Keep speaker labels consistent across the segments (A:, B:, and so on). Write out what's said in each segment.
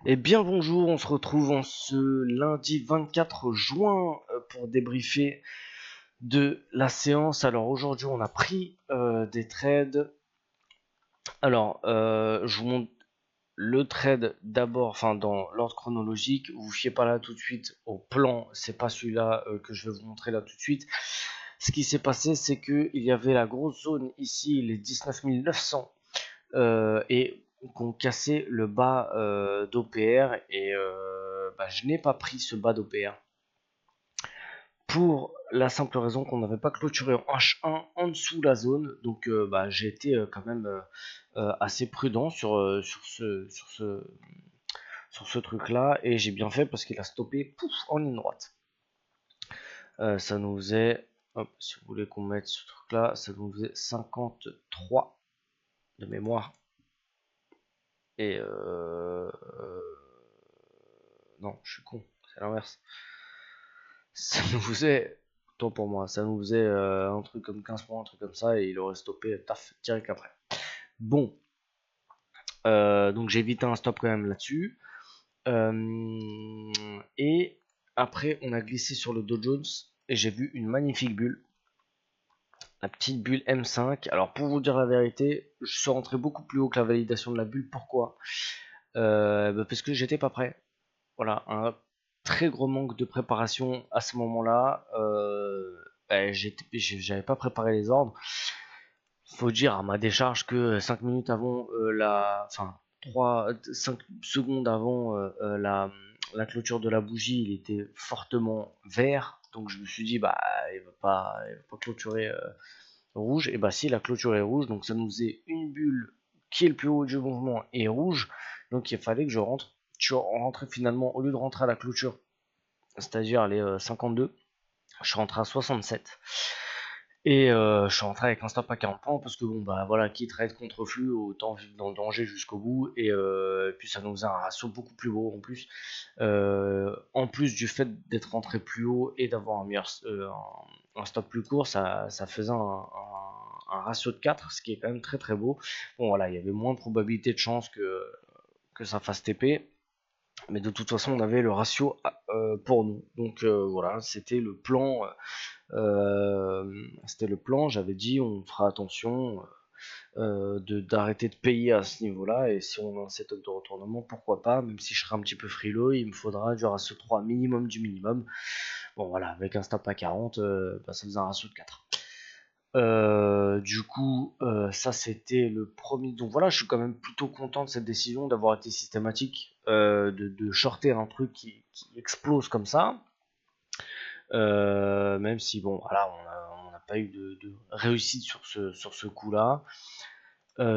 A: Eh bien bonjour, on se retrouve en ce lundi 24 juin pour débriefer de la séance. Alors aujourd'hui on a pris des trades. Alors je vous montre le trade d'abord, enfin dans l'ordre chronologique. Vous fiez pas là tout de suite au plan, c'est pas celui-là que je vais vous montrer là tout de suite. Ce qui s'est passé, c'est que il y avait la grosse zone ici, les 19 900 et qu'on cassait le bas d'OPR et je n'ai pas pris ce bas d'OPR pour la simple raison qu'on n'avait pas clôturé en H1 en dessous la zone, donc j'ai été quand même assez prudent sur ce truc là et j'ai bien fait parce qu'il a stoppé pouf, en ligne droite. Ça nous faisait, hop, si vous voulez qu'on mette ce truc là, ça nous faisait 53 de mémoire. Et non, je suis con, c'est l'inverse. Ça nous faisait, tant pour moi, ça nous faisait un truc comme 15 points, un truc comme ça, et il aurait stoppé, taf, direct après. Bon, donc j'ai évité un stop quand même là-dessus. Et après, on a glissé sur le Dow Jones, et j'ai vu une magnifique bulle. La petite bulle M5. Alors pour vous dire la vérité, je suis rentré beaucoup plus haut que la validation de la bulle. Pourquoi parce que j'étais pas prêt. Voilà, un très gros manque de préparation à ce moment-là. J'avais pas préparé les ordres. Faut dire à ma décharge que 5 minutes avant enfin 5 secondes avant la clôture de la bougie, il était fortement vert. Donc je me suis dit il va pas clôturer rouge. Et bah si, la clôture est rouge, donc ça nous faisait une bulle qui est le plus haut du mouvement et rouge. Donc il fallait que je rentre. Je rentrais finalement, au lieu de rentrer à la clôture, c'est-à-dire les 52, je suis rentré à 67. Et je suis rentré avec un stop à 40 points parce que bon bah voilà, qui trade contre flux, autant vivre dans le danger jusqu'au bout. Et puis ça nous faisait un ratio beaucoup plus beau en plus du fait d'être rentré plus haut et d'avoir un stop plus court, ça faisait un ratio de 4, ce qui est quand même très très beau. Bon voilà, il y avait moins de probabilité de chance que ça fasse TP, mais de toute façon on avait le ratio pour nous. Donc voilà, c'était le plan, j'avais dit on fera attention d'arrêter de payer à ce niveau-là, et si on a un setup de retournement, pourquoi pas, même si je serai un petit peu frileux, il me faudra du ratio 3 minimum du minimum. Bon voilà, avec un stop à 40, ça faisait un ratio de 4. Du coup, ça c'était le premier. Donc voilà, je suis quand même plutôt content de cette décision d'avoir été systématique, de shorter un truc qui explose comme ça. Même si bon, voilà, on n'a pas eu de réussite sur ce coup-là.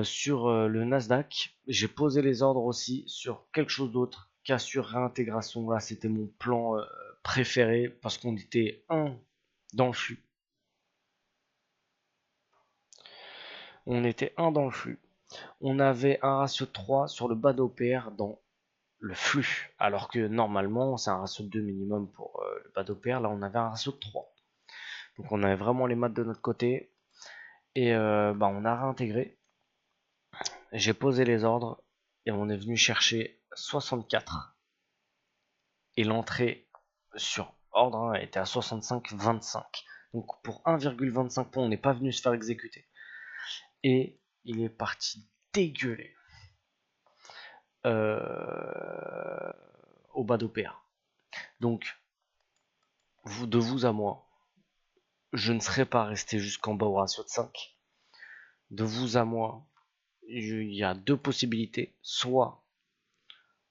A: Sur le Nasdaq, j'ai posé les ordres aussi sur quelque chose d'autre qu'à sur réintégration. Là, c'était mon plan préféré parce qu'on était dans le flux. On était dans le flux. On avait un ratio de 3 sur le bas d'OPR dans le flux, alors que normalement c'est un ratio de 2 minimum pour le bas d'OPR. Là, on avait un ratio de 3. Donc on avait vraiment les maths de notre côté. Et on a réintégré. J'ai posé les ordres et on est venu chercher 64. Et l'entrée sur ordre 1 était à 65,25. Donc pour 1,25 points, on n'est pas venu se faire exécuter. Et il est parti dégueuler au bas d'OPA. Donc, de vous à moi, je ne serais pas resté jusqu'en bas au ratio de 5. De vous à moi, il y a deux possibilités. Soit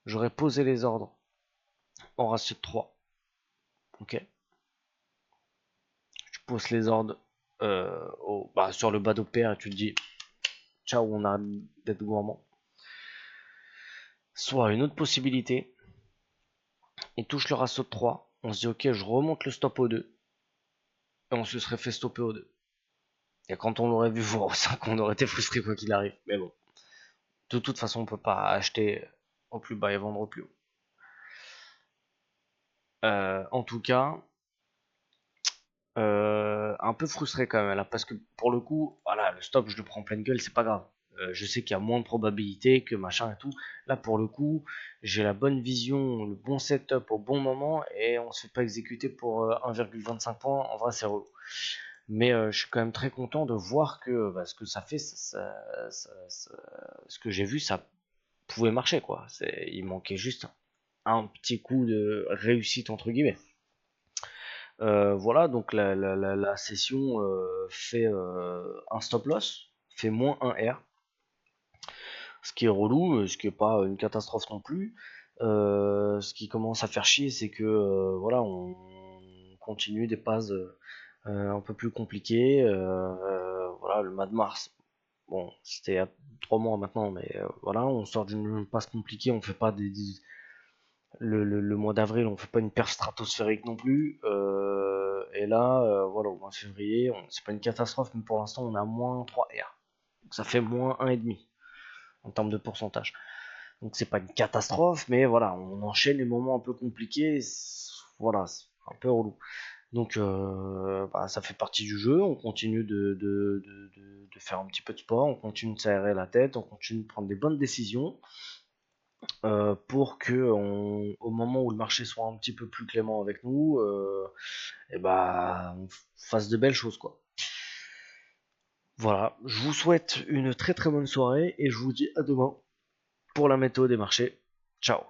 A: j'aurais posé les ordres en ratio de 3. Ok. Tu poses les ordres sur le bas d'OPA et tu te dis ciao, on a d'être gourmand. Soit une autre possibilité, il touche le ratio de 3, on se dit ok, je remonte le stop au 2, et on se serait fait stopper au 2. Et quand on l'aurait vu voir au 5, on aurait été frustré quoi qu'il arrive. Mais bon, de toute façon, on peut pas acheter au plus bas et vendre au plus haut. En tout cas, un peu frustré quand même là, parce que pour le coup, voilà, le stop, je le prends en pleine gueule, c'est pas grave. Je sais qu'il y a moins de probabilités que machin et tout. Là, pour le coup, j'ai la bonne vision, le bon setup au bon moment et on se fait pas exécuter pour 1,25 points. En vrai, c'est relou. Mais je suis quand même très content de voir que ce que ça fait, ce que j'ai vu, ça pouvait marcher, quoi. Il manquait juste un petit coup de réussite, entre guillemets. Voilà, donc la session fait un stop loss, fait moins un R, ce qui est relou, ce qui est pas une catastrophe non plus. Ce qui commence à faire chier, c'est que voilà, on continue des passes un peu plus compliquées. Voilà, le mois de mars, bon, c'était à 3 mois maintenant, mais voilà, on sort d'une passe compliquée, on fait pas le mois d'avril, on fait pas une perf stratosphérique non plus. Et là, voilà, au mois de février, c'est pas une catastrophe, mais pour l'instant, on a moins 3 R. Donc ça fait moins 1,5 en termes de pourcentage. Donc c'est pas une catastrophe, mais voilà, on enchaîne les moments un peu compliqués. Voilà, c'est un peu relou. Donc ça fait partie du jeu, on continue de faire un petit peu de sport, on continue de s'aérer la tête, on continue de prendre des bonnes décisions pour que au moment où le marché soit un petit peu plus clément avec nous, et on fasse de belles choses, quoi. Voilà, je vous souhaite une très très bonne soirée et je vous dis à demain pour la météo des marchés. Ciao.